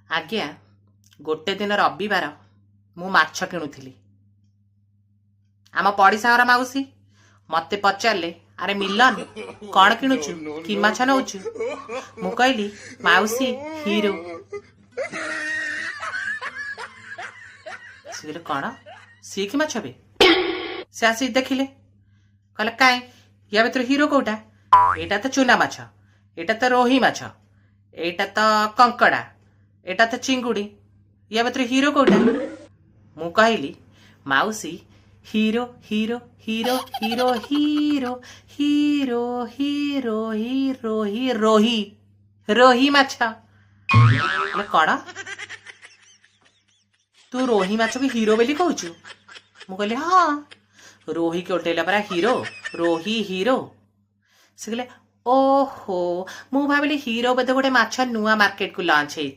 आज्ञा गोटे दिन रविवार मु माछ किणुथिली। आम पड़िशा घर माउसी मते पचारे अरे मिलन कौन किणुचु कि माछ नौचु? मु कहली माउसी हीरो। सी कौन सी कि माछ बे? से आसी देखिले कहले काए या भीतर हीरो कोटा? एटा तो चूना माछ, एटा तो रोही माछ, एटा तो कंकड़ा, एटा तो चिंगुड़ी, या भीतर हीरो कोटा? मु कहली माउसी hero hero hero hero hero hero hero hero रोही रोही माछ। कौन तू रोही माछ को हीरो बोली कहूचु? मु कहली हाँ रोही के उल्टेला परा हीरो रोही हीरो। से कहले ओहो मु भाविली हीरो बोधे गोटे माछ नुआ मार्केट को लॉन्च